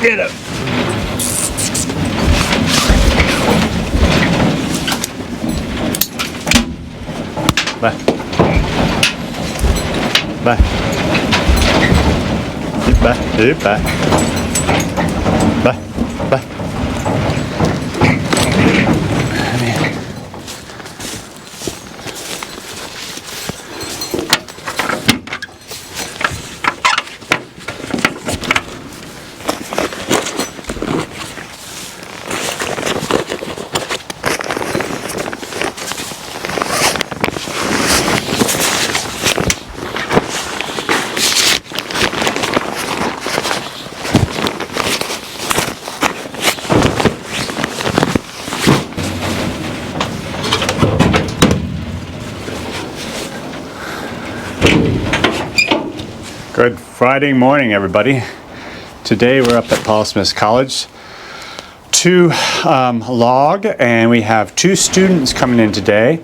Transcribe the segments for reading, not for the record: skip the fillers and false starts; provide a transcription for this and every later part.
Get him. Bye. Bye. Bye. Bye. Bye. Bye. Good Friday morning, everybody. Today we're up at Paul Smith College to log, and we have 2 students coming in today.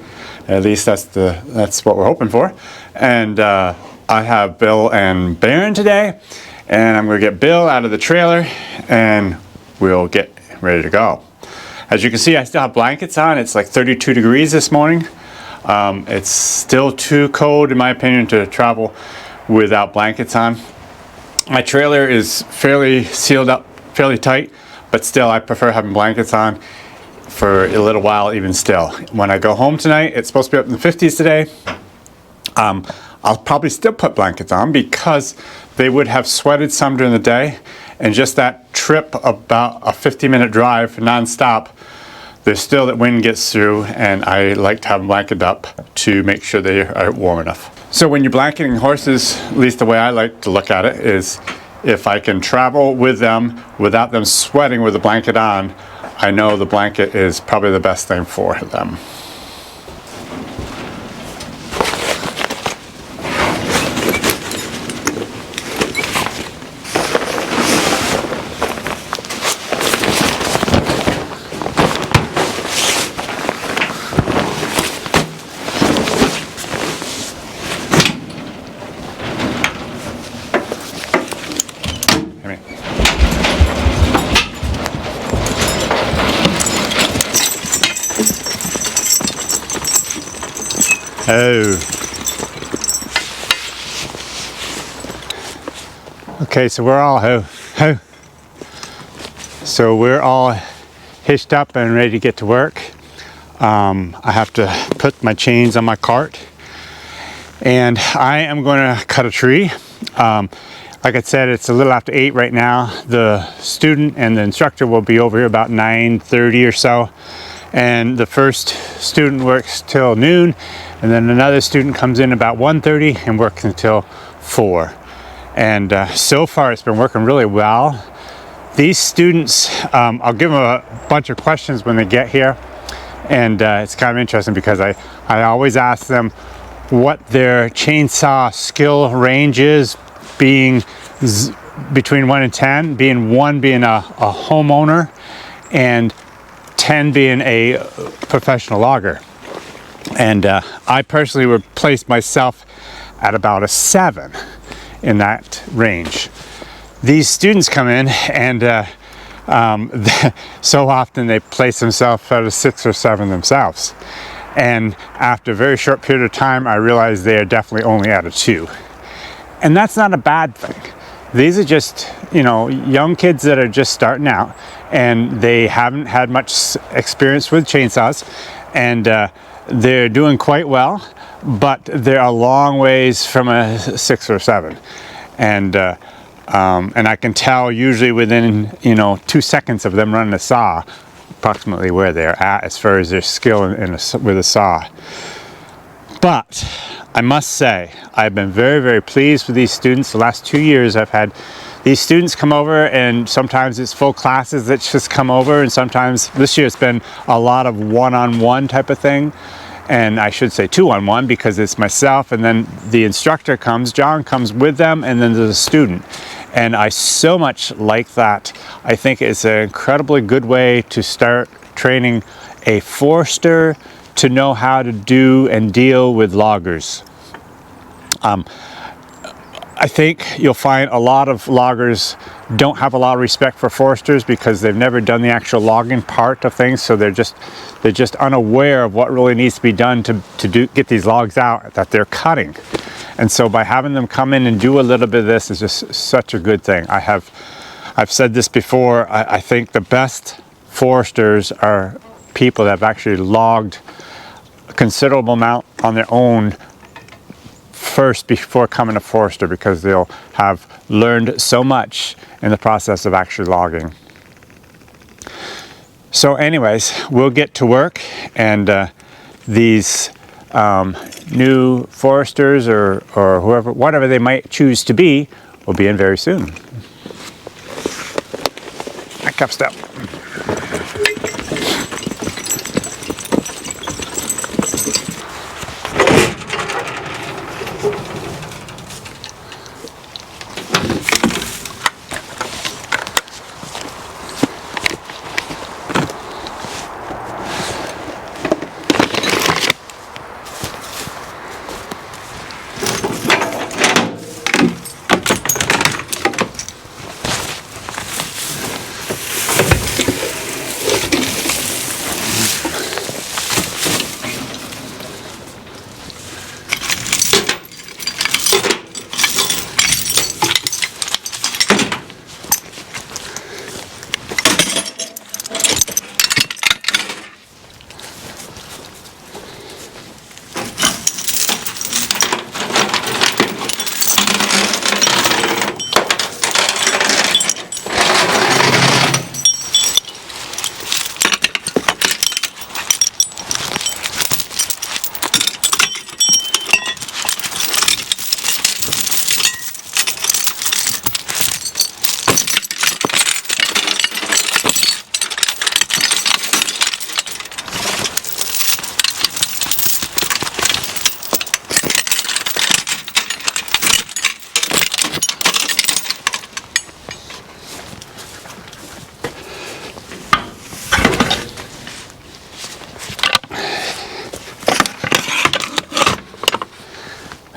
At least that's what we're hoping for. And I have Bill and Barron today, and I'm going to get Bill out of the trailer, and we'll get ready to go. As you can see, I still have blankets on. It's like 32 degrees this morning. It's still too cold, in my opinion, to travel without blankets on. My trailer is fairly sealed up, fairly tight, but still I prefer having blankets on for a little while even still. When I go home tonight, it's supposed to be up in the 50s today. I'll probably still put blankets on because they would have sweated some during the day, and just that trip, about a 50-minute drive non-stop, there's still that wind gets through, and I like to have them blanketed up to make sure they are warm enough. So when you're blanketing horses, at least the way I like to look at it, is if I can travel with them without them sweating with the blanket on, I know the blanket is probably the best thing for them. Oh. Okay, so we're all So we're all hitched up and ready to get to work. I have to put my chains on my cart, and I am going to cut a tree. Like I said, it's a little after 8 right now. The student and the instructor will be over here about 9:30 or so, and the first student works till noon, and then another student comes in about 1:30 and works until 4. And so far it's been working really well. These students, I'll give them a bunch of questions when they get here, and it's kind of interesting because I always ask them what their chainsaw skill range is, being between 1 and 10, being 1 being a homeowner and 10 being a professional logger. And I personally would place myself at about a 7 in that range. These students come in, and so often they place themselves at a 6 or 7 themselves. And after a very short period of time, I realized they are definitely only at a 2. And that's not a bad thing. These are just, young kids that are just starting out, and they haven't had much experience with chainsaws, and they're doing quite well, but they're a long ways from a 6 or 7. And I can tell usually within, 2 seconds of them running a saw, approximately where they're at as far as their skill with a saw. But I must say, I've been very, very pleased with these students. The last 2 years I've had these students come over, and sometimes it's full classes that just come over, and sometimes this year it's been a lot of one-on-one type of thing. And I should say 2-on-1 because it's myself, and then the instructor comes, John comes with them, and then there's a student. And I so much like that. I think it's an incredibly good way to start training a forester to know how to do and deal with loggers. I think you'll find a lot of loggers don't have a lot of respect for foresters because they've never done the actual logging part of things, so they're just unaware of what really needs to be done to get these logs out that they're cutting. And so by having them come in and do a little bit of this is just such a good thing. I've said this before, I think the best foresters are people that have actually logged a considerable amount on their own first before coming a forester, because they'll have learned so much in the process of actually logging. So anyways, we'll get to work, and these new foresters or whoever, whatever they might choose to be, will be in very soon. Cup step.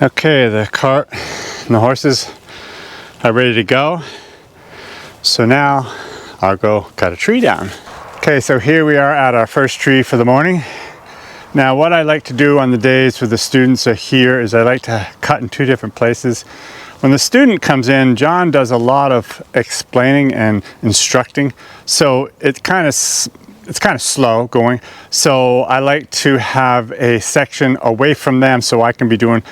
Okay, the cart and the horses are ready to go. So now I'll go cut a tree down. Okay, so here we are at our first tree for the morning. Now what I like to do on the days where the students are here is I like to cut in two different places. When the student comes in, John does a lot of explaining and instructing, so it's kind of slow going. So I like to have a section away from them so I can be doing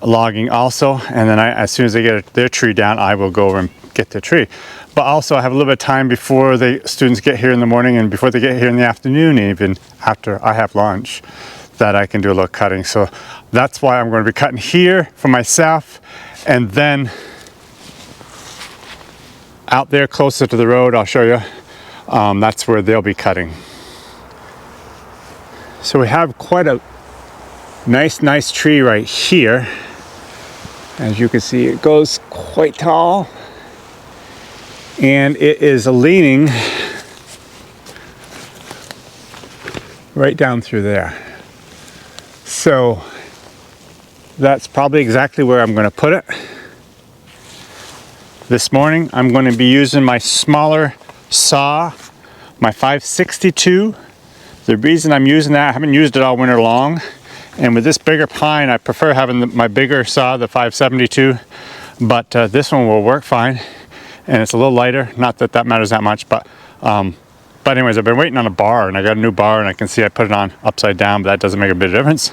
logging also, and then as soon as they get their tree down, I will go over and get the tree. But also I have a little bit of time before the students get here in the morning and before they get here in the afternoon, even after I have lunch, that I can do a little cutting. So that's why I'm going to be cutting here for myself, and then out there closer to the road, I'll show you, that's where they'll be cutting. So we have quite a nice tree right here. As you can see, it goes quite tall, and it is leaning right down through there. So that's probably exactly where I'm going to put it. This morning I'm going to be using my smaller saw, my 562. The reason I'm using that, I haven't used it all winter long. And with this bigger pine, I prefer having my bigger saw, the 572, but this one will work fine, and it's a little lighter. Not that that matters that much, but anyways, I've been waiting on a bar, and I got a new bar, and I can see I put it on upside down, but that doesn't make a bit of difference.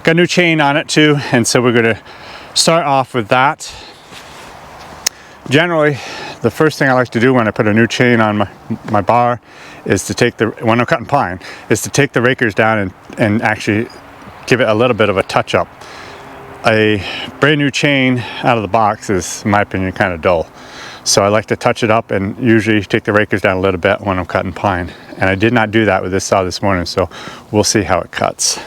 Got a new chain on it too, and so we're going to start off with that. Generally, the first thing I like to do when I put a new chain on my bar is to take when I'm cutting pine, is to take the rakers down and actually give it a little bit of a touch up. A brand new chain out of the box is, in my opinion, kind of dull. So I like to touch it up and usually take the rakers down a little bit when I'm cutting pine. And I did not do that with this saw this morning, so we'll see how it cuts.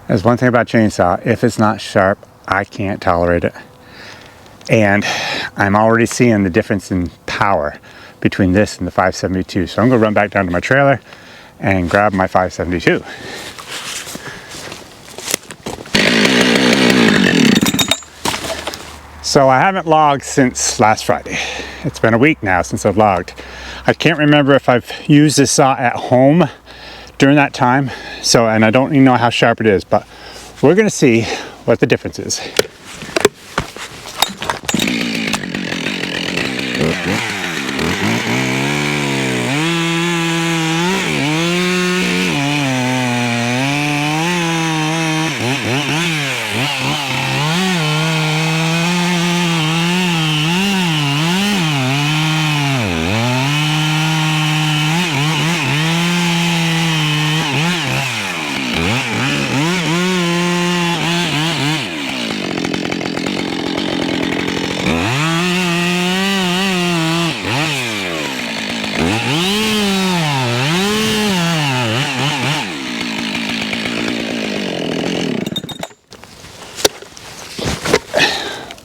There's one thing about chainsaw, if it's not sharp, I can't tolerate it. And I'm already seeing the difference in power between this and the 572. So I'm gonna run back down to my trailer and grab my 572. So I haven't logged since last Friday. It's been a week now since I've logged. I can't remember if I've used this saw at home during that time. And I don't even know how sharp it is, but we're gonna see what the difference is.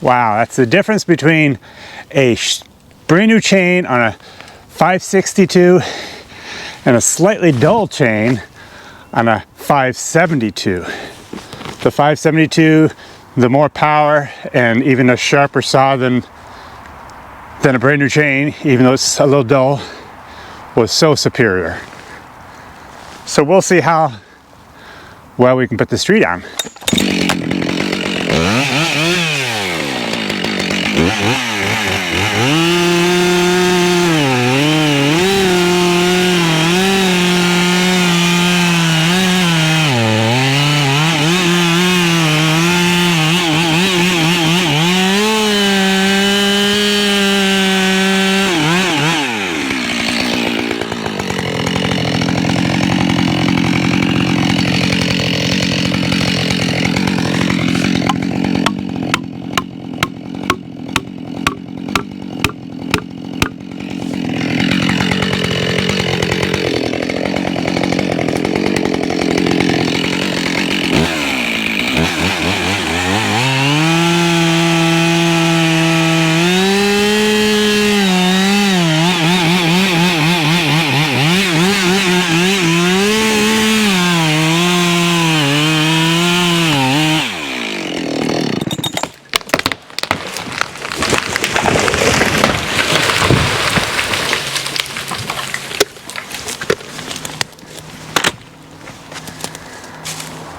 Wow, that's the difference between a brand new chain on a 562 and a slightly dull chain on a 572. The 572, the more power and even a sharper saw than a brand new chain, even though it's a little dull, was so superior. So we'll see how well we can put this tree down.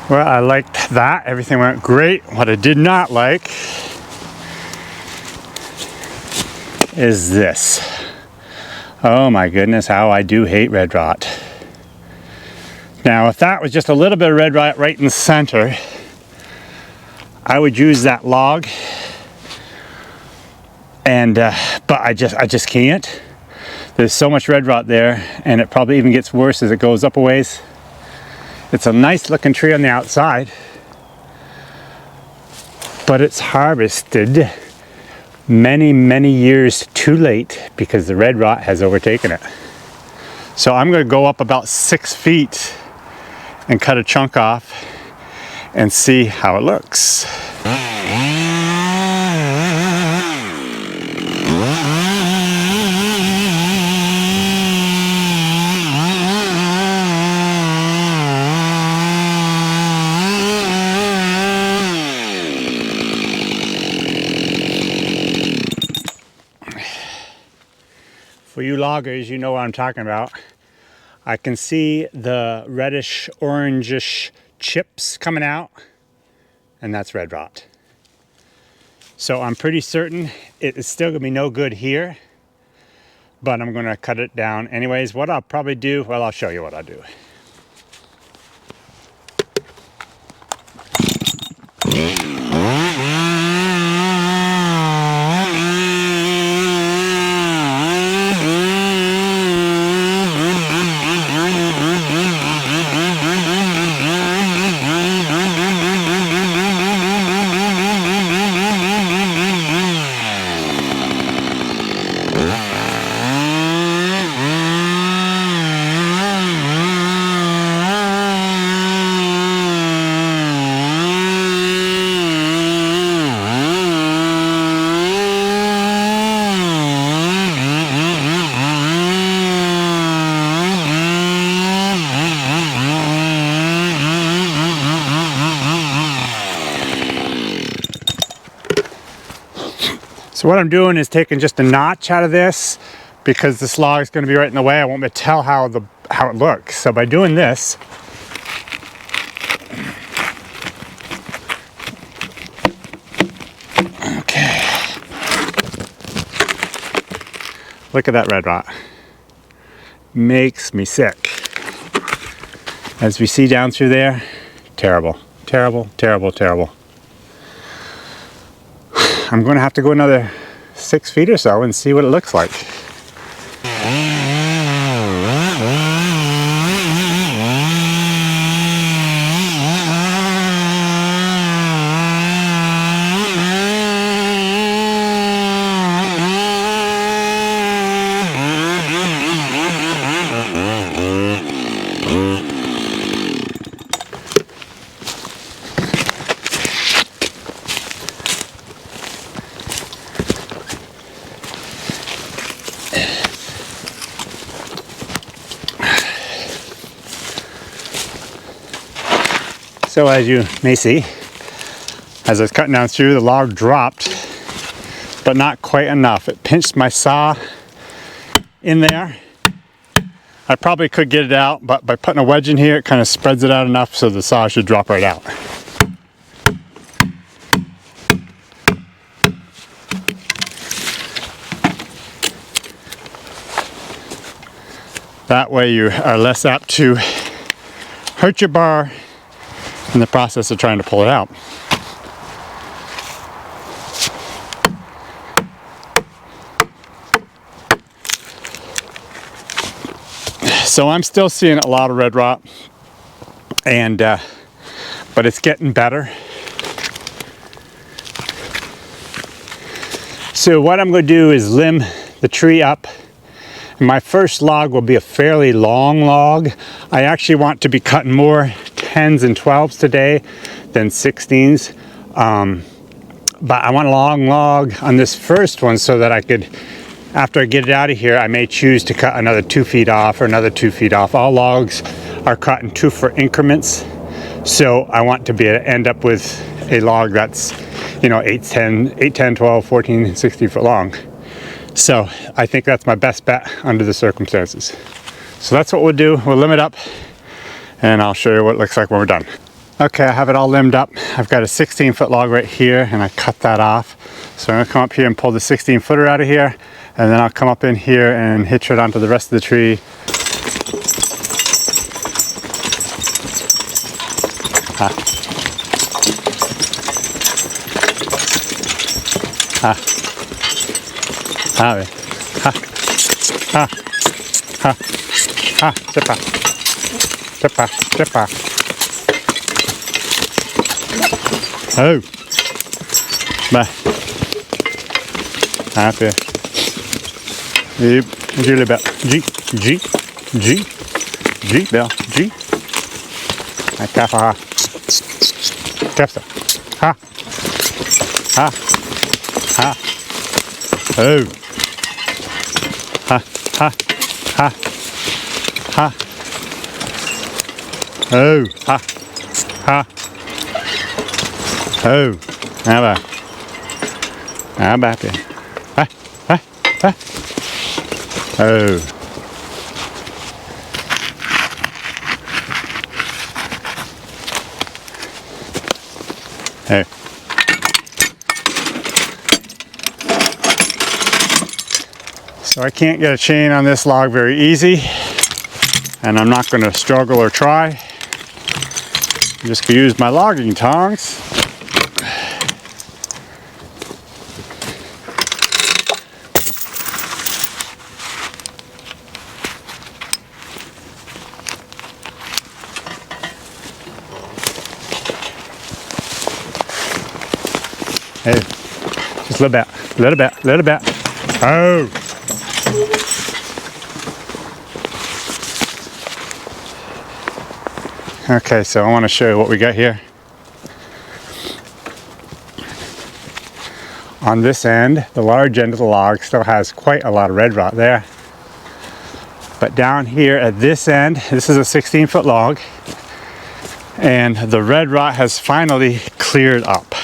Well, I liked that. Everything went great. What I did not like is this. Oh my goodness, how I do hate red rot. Now, if that was just a little bit of red rot right in the center, I would use that log. But I just can't. There's so much red rot there, and it probably even gets worse as it goes up a ways. It's a nice looking tree on the outside, but it's harvested many, many years too late because the red rot has overtaken it. So I'm going to go up about 6 feet and cut a chunk off and see how it looks. For you loggers, you know what I'm talking about. I can see the reddish, orangish chips coming out, and that's red rot. So I'm pretty certain it is still gonna be no good here, but I'm gonna cut it down anyways. What I'll probably do, well, I'll show you what I'll do. So what I'm doing is taking just a notch out of this, because this log is going to be right in the way. I won't be able to tell how it looks. So by doing this, okay, look at that red rot. Makes me sick. As we see down through there, terrible, terrible, terrible, terrible. I'm going to have to go another 6 feet or so and see what it looks like. So as you may see, as I was cutting down through, the log dropped, but not quite enough. It pinched my saw in there. I probably could get it out, but by putting a wedge in here, it kind of spreads it out enough so the saw should drop right out. That way you are less apt to hurt your bar in the process of trying to pull it out. So I'm still seeing a lot of red rot, and but it's getting better. So what I'm going to do is limb the tree up. My first log will be a fairly long log. I actually want to be cutting more 10s and 12s today than 16s. But I want a long log on this first one so that I could, after I get it out of here, I may choose to cut another 2 feet off or another 2 feet off. All logs are cut in 2-foot increments. So I want to be able to end up with a log that's, you know, 8, 10, 12, 14, 16 foot long. So I think that's my best bet under the circumstances. So that's what we'll do. We'll limb it up and I'll show you what it looks like when we're done. Okay, I have it all limbed up. I've got a 16-foot log right here and I cut that off. So I'm gonna come up here and pull the 16-footer out of here, and then I'll come up in here and hitch it onto the rest of the tree. Oh, bye. Happy. Yep, Julie Bell. G Bell. G. I tap ha. Tap ha. Ha. Ha. Oh. Ha. Ha. Ha. Ha. Oh. Ha. Ha. Oh. How about? How about that? Ha. Ha. Ha. Oh. Hey. So I can't get a chain on this log very easy, and I'm not going to struggle or try. I'm just going to use my logging tongs. Hey, just a little bit, little bit, little bit. Oh. Okay, so I want to show you what we got here. On this end, the large end of the log still has quite a lot of red rot there. But down here at this end, this is a 16-foot log, and the red rot has finally cleared up.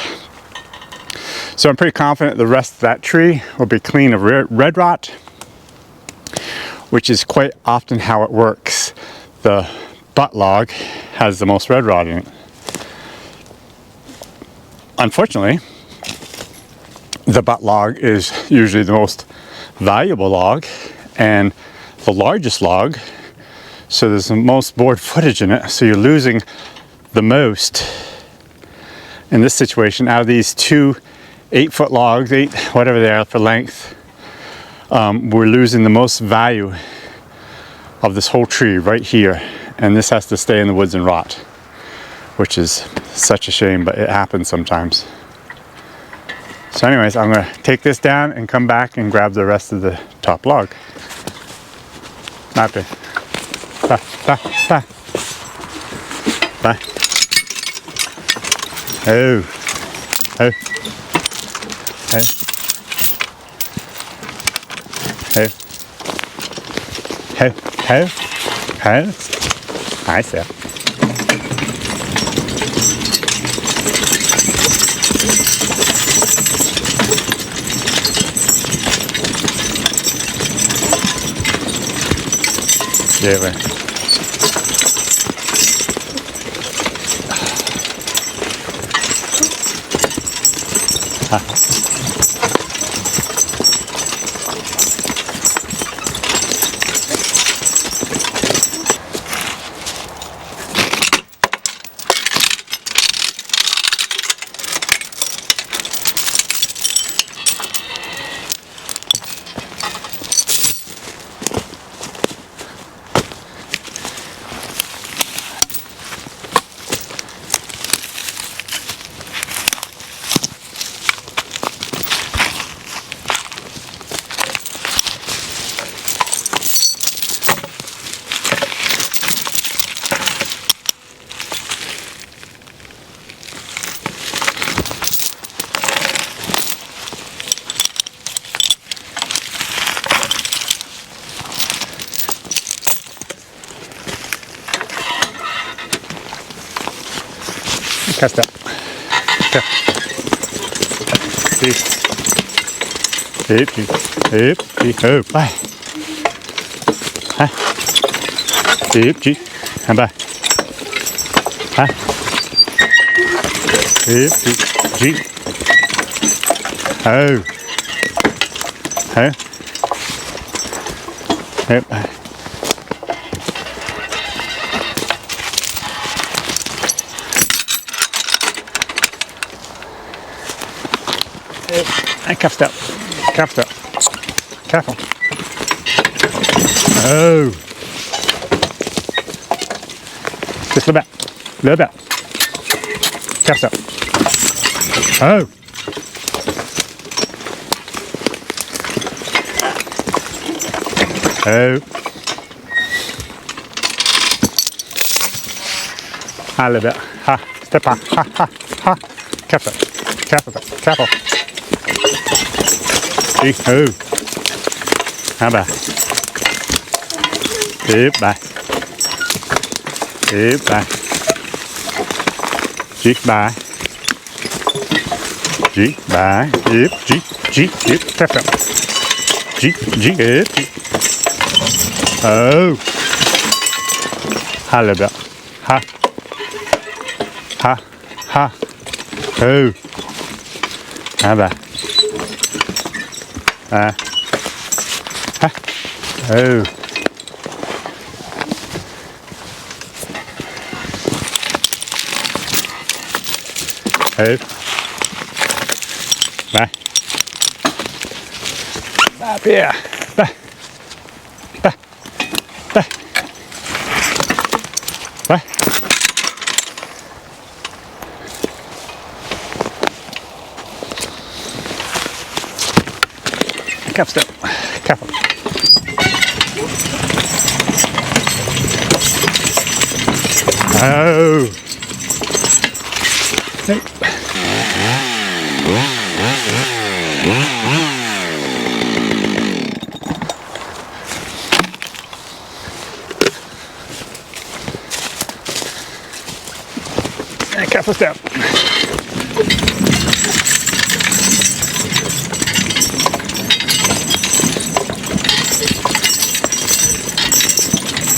So I'm pretty confident the rest of that tree will be clean of red rot, which is quite often how it works. The butt log has the most red rot in it. Unfortunately, the butt log is usually the most valuable log and the largest log, so there's the most board footage in it, so you're losing the most in this situation out of these two 8-foot logs, whatever they are for length. We're losing the most value of this whole tree right here, and this has to stay in the woods and rot, which is such a shame, but it happens sometimes. So anyways, I'm going to take this down and come back and grab the rest of the top log. Bye. Oh. Oh. Hey. Hey. Hey. Hey. Hey. I see. Yeah, right. Cast up. Okay. Oh, bye. Huh? G. And bye. Huh? G. Oh. Huh? Yep. And cuffed up. Cuffed up. Careful. Oh. Just a little bit. Little bit. Cuffed up. Oh. Oh. A little bit. Ha. Step on. Ha. Ha. Ha. Careful. Careful. Careful. Oh. How about? Bye. Bye. G. Bye. G. Bye. G. Careful. G. Oh. A little bit. Ha. Ha. Ha. Oh. How about? Ha. Oh. Oh. Bye. Up here. Bye. Bye. Bye. Bye. Cup step. Careful. Oh. Hey. Careful step.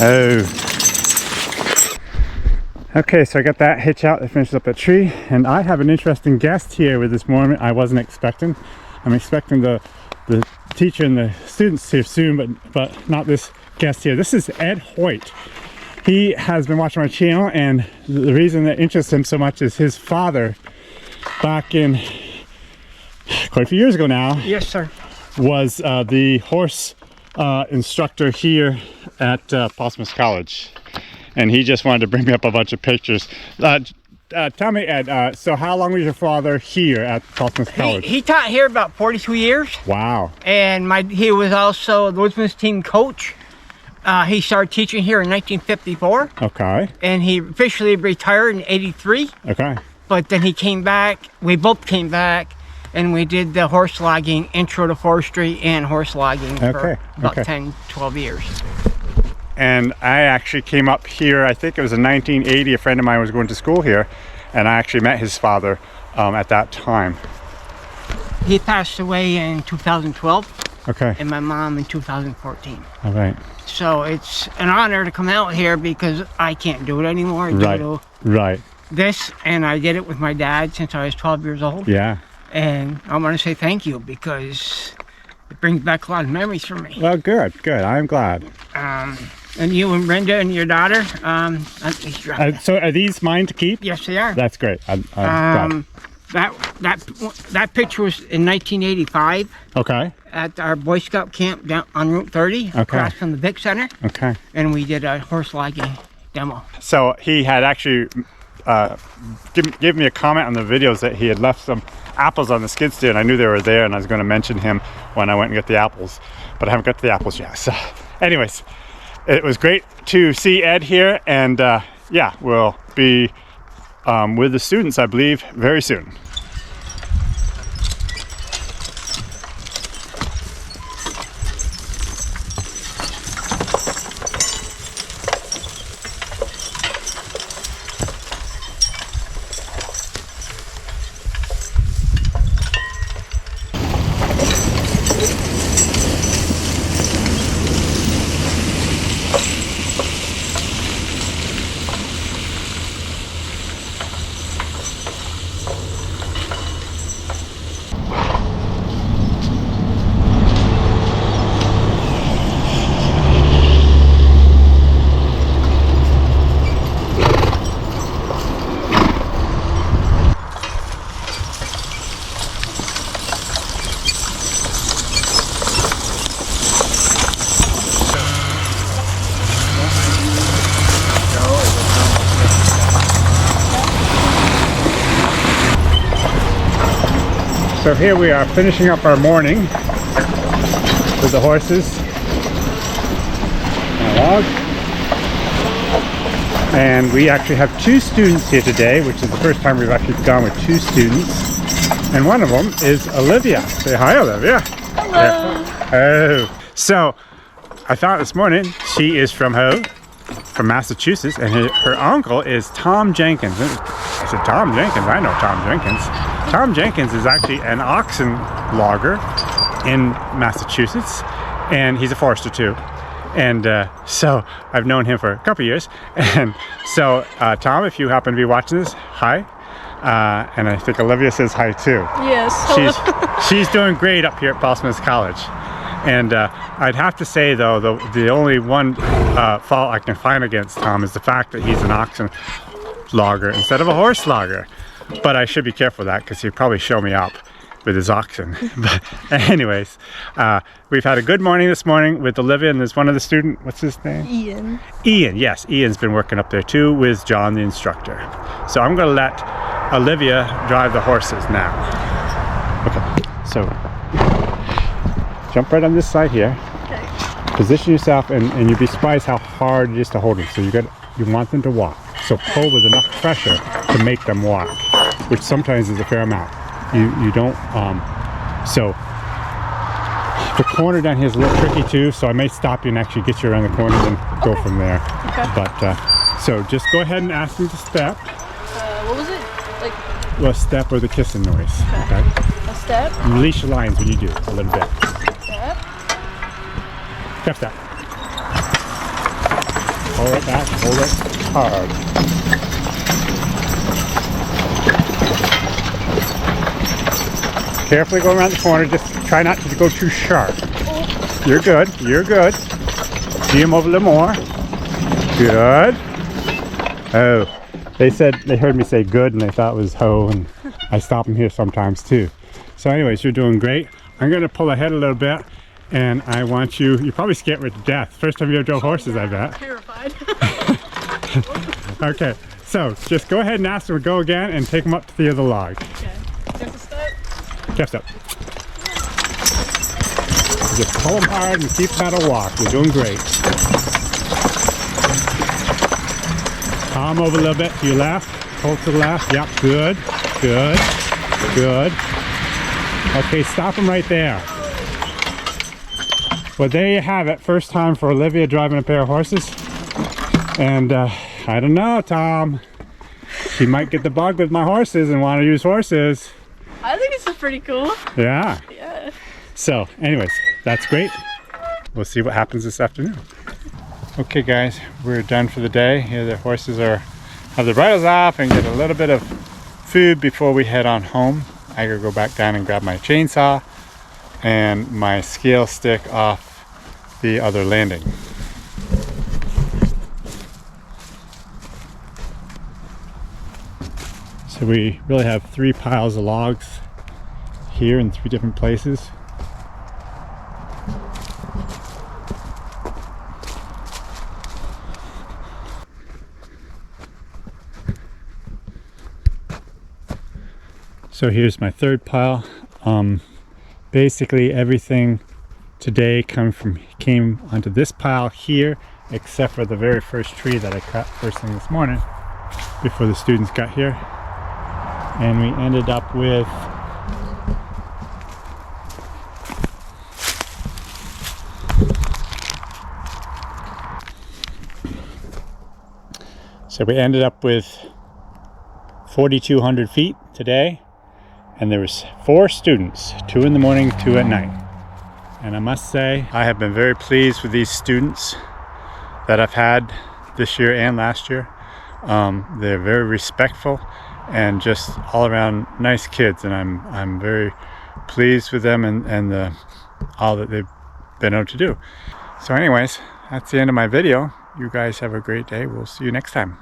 Oh. Okay, so I got that hitch out that finishes up that tree, and I have an interesting guest here with this morning I wasn't expecting. I'm expecting the teacher and the students here soon, but not this guest here. This is Ed Hoyt. He has been watching my channel, and the reason that interests him so much is his father, back in quite a few years ago now. Yes, sir. Was the horse instructor here at Portsmouth College. And he just wanted to bring me up a bunch of pictures. Tell me, Ed, so how long was your father here at Portsmouth College? He taught here about 42 years. Wow. And he was also the Woodsman's team coach. He started teaching here in 1954. Okay. And he officially retired in 83. Okay. But then he came back, we both came back, and we did the horse logging, intro to forestry and horse logging for about 10, 12 years. And I actually came up here, I think it was in 1980, a friend of mine was going to school here, and I actually met his father at that time. He passed away in 2012. Okay. And my mom in 2014. All right. So it's an honor to come out here because I can't do it anymore. Right. This, and I did it with my dad since I was 12 years old. Yeah. And I want to say thank you because it brings back a lot of memories for me. Well, good. I'm glad. And you and Brenda and your daughter, so are these mine to keep? Yes, they are. That's great. I'm glad. That picture was in 1985. Okay. At our Boy Scout camp down on Route 30, across from the Vic Center. Okay. And we did a horse logging demo. So he had actually given me a comment on the videos that he had left some apples on the skid steer, and I knew they were there, and I was going to mention him when I went and got the apples, but I haven't got the apples yet. So anyways, it was great to see Ed here, and yeah, we'll be with the students, I believe, very soon. So here we are finishing up our morning with the horses and a log. And we actually have two students here today, which is the first time we've actually gone with two students. And one of them is Olivia. Say hi, Olivia. Hello. Oh. So I found this morning she is from Massachusetts, and her uncle is Tom Jenkins. I said, Tom Jenkins? I know Tom Jenkins. Tom Jenkins is actually an oxen logger in Massachusetts, and he's a forester too. And so I've known him for a couple years. And so Tom, if you happen to be watching this, hi. And I think Olivia says hi too. Yes. Hello. She's doing great up here at Portsmouth College. And I'd have to say though, the only one fault I can find against Tom is the fact that he's an oxen logger instead of a horse logger. But I should be careful of that because he'd probably show me up with his oxen. But anyways, we've had a good morning this morning with Olivia, and there's one of the student, what's his name? Ian. Ian, yes, Ian's been working up there too with John, the instructor. So I'm going to let Olivia drive the horses now. Okay, so jump right on this side here. Okay. Position yourself, and you'd be surprised how hard it is to hold them. So you want them to walk. So pull with enough pressure to make them walk, which sometimes is a fair amount. You don't, so the corner down here is a little tricky too, so I may stop you and actually get you around the corner and go from there. Okay. But, so just go ahead and ask me to step. What was it? Like, Well, a step or the kissing noise. Okay. a step? Release your lines when you do, a little bit. Step. Step, step. pull it back, pull it hard. Carefully go around the corner, just try not to go too sharp. You're good, you're good. See him over a little more. Good. Oh, they heard me say good and they thought it was ho, and I stop them here sometimes too. So anyways, you're doing great. I'm gonna pull ahead a little bit, and I want you're probably scared to death. First time you ever drove horses, I bet. Terrified. Okay, so just go ahead and ask them to go again and take them up to the other log. Okay. Just a step. Just up. Just pull them hard and keep them at a walk. You're doing great. Palm over a little bit to your left. Pull to the left. Yep, good, good, good. Okay, stop them right there. Well, there you have it. First time for Olivia driving a pair of horses. And I don't know, Tom. She might get the bug with my horses and want to use horses. I think it's pretty cool. Yeah. Yeah. So, anyways, that's great. We'll see what happens this afternoon. Okay, guys, we're done for the day. Here, the horses have their bridles off and get a little bit of food before we head on home. I gotta go back down and grab my chainsaw and my scale stick off the other landing. So we really have 3 piles of logs here in 3 different places. So here's my 3rd pile. Basically everything today came onto this pile here, except for the very first tree that I cut first thing this morning before the students got here. And we ended up with So we ended up with 4,200 feet today, and there was 4 students, 2 in the morning, 2 at night. And I must say, I have been very pleased with these students that I've had this year and last year. They're very respectful and just all around nice kids, and I'm very pleased with them and all that they've been able to do. So anyways, that's the end of my video. You guys have a great day. We'll see you next time.